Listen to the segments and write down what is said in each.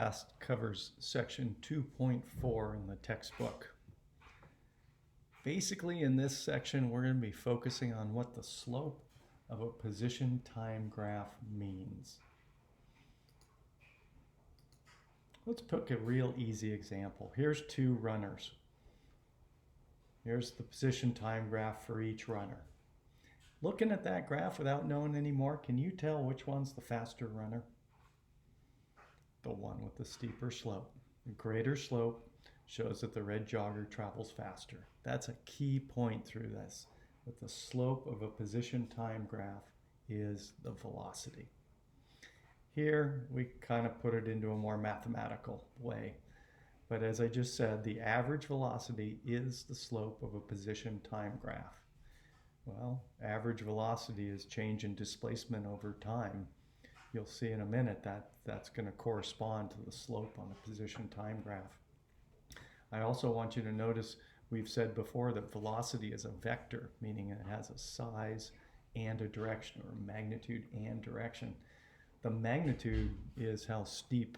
Screencast covers section 2.4 in the textbook. Basically, in this section, we're going to be focusing on what the slope of a position time graph means. Let's pick a real easy example. Here's two runners. Here's the position time graph for each runner. Looking at that graph without knowing any more, can you tell which one's the faster runner? The one with the steeper slope. The greater slope shows that the red jogger travels faster. That's a key point through this, that the slope of a position time graph is the velocity. Here we kind of put it into a more mathematical way. But as I just said, the average velocity is the slope of a position time graph. Well, average velocity is change in displacement over time. You'll see in a minute that that's going to correspond to the slope on a position time graph. I also want you to notice we've said before that velocity is a vector, meaning it has a size and a direction, or magnitude and direction. The magnitude is how steep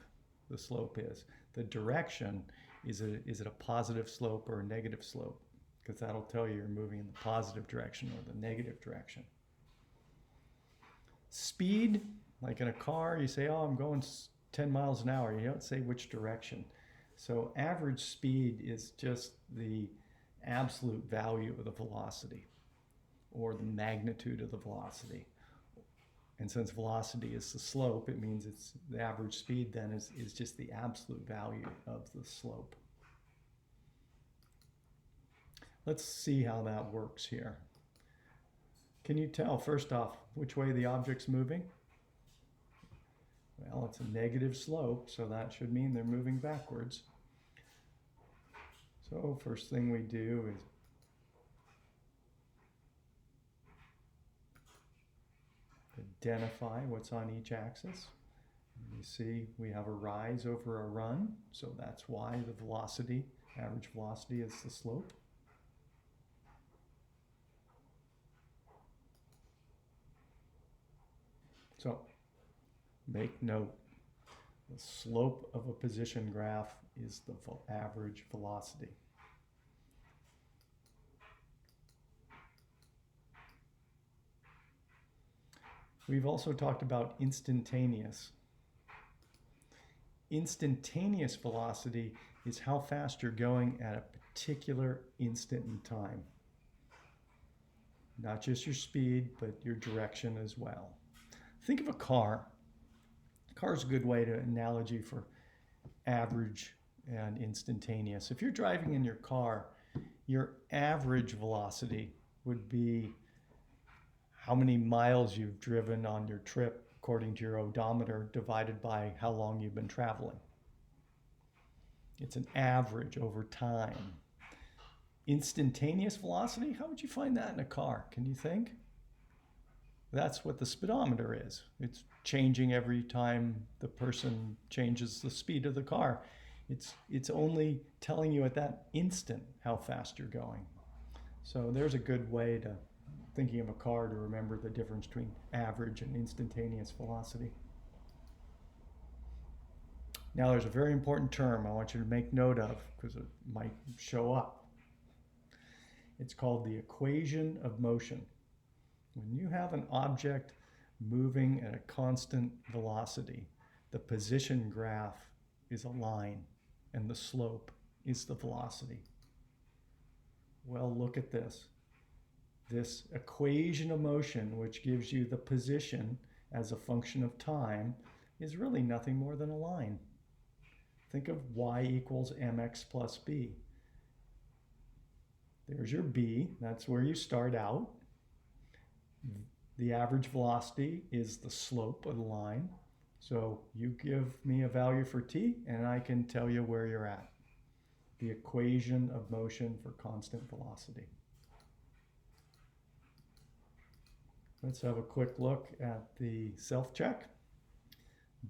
the slope is. The direction is it a positive slope or a negative slope? Because that'll tell you you're moving in the positive direction or the negative direction. Speed, like in a car, you say, oh, I'm going 10 miles an hour. You don't say which direction. So average speed is just the absolute value of the velocity or the magnitude of the velocity. And since velocity is the slope, it means it's the average speed then is just the absolute value of the slope. Let's see how that works here. Can you tell, first off, which way the object's moving? Well, it's a negative slope, so that should mean they're moving backwards. So first thing we do is identify what's on each axis. You see we have a rise over a run, so that's why the velocity, average velocity, is the slope. So make note, the slope of a position graph is the average velocity. We've also talked about instantaneous. Instantaneous velocity is how fast you're going at a particular instant in time. Not just your speed, but your direction as well. Think of a car. A car is a good way to analogy for average and instantaneous. If you're driving in your car, your average velocity would be how many miles you've driven on your trip according to your odometer divided by how long you've been traveling. It's an average over time. Instantaneous velocity, how would you find that in a car? Can you think? That's what the speedometer is. It's changing every time the person changes the speed of the car. It's only telling you at that instant how fast you're going. So there's a good way to thinking of a car to remember the difference between average and instantaneous velocity. Now there's a very important term I want you to make note of because it might show up. It's called the equation of motion. When you have an object moving at a constant velocity, the position graph is a line and the slope is the velocity. Well, look at this. This equation of motion, which gives you the position as a function of time, is really nothing more than a line. Think of y equals mx plus b. There's your b, that's where you start out. The average velocity is the slope of the line. So you give me a value for t and I can tell you where you're at. The equation of motion for constant velocity. Let's have a quick look at the self-check.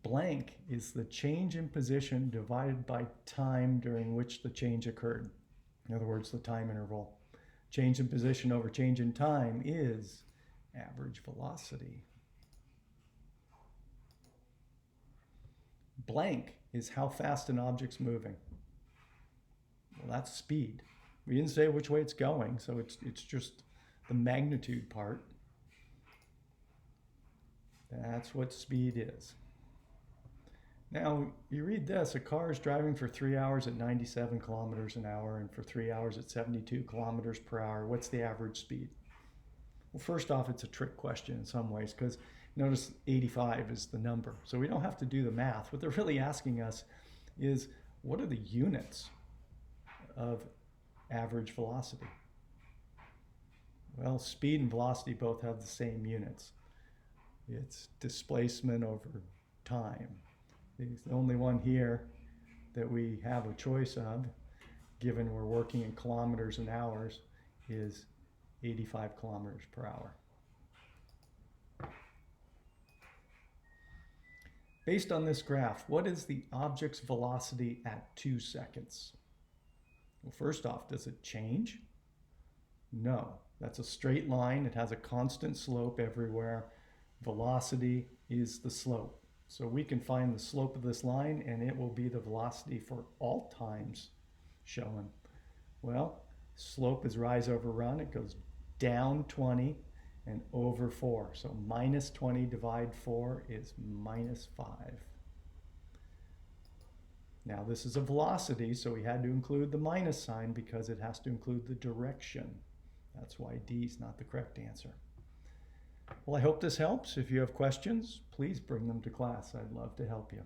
Blank is the change in position divided by time during which the change occurred. In other words, the time interval. Change in position over change in time is average velocity. Blank is how fast an object's moving. Well, that's speed. We didn't say which way it's going, so it's just the magnitude part. That's what speed is. Now, you read this, a car is driving for 3 hours at 97 kilometers an hour and for 3 hours at 72 kilometers per hour. What's the average speed? Well, first off, it's a trick question in some ways because notice 85 is the number. So we don't have to do the math. What they're really asking us is, what are the units of average velocity? Well, speed and velocity both have the same units. It's displacement over time. The only one here that we have a choice of, given we're working in kilometers and hours, is 85 kilometers per hour. Based on this graph, what is the object's velocity at 2 seconds? Well, first off, does it change? No, that's a straight line. It has a constant slope everywhere. Velocity is the slope. So we can find the slope of this line and it will be the velocity for all times shown. Well, slope is rise over run. It goes down 20 and over 4. So minus 20 divide 4 is minus 5. Now this is a velocity, so we had to include the minus sign because it has to include the direction. That's why D is not the correct answer. Well, I hope this helps. If you have questions, please bring them to class. I'd love to help you.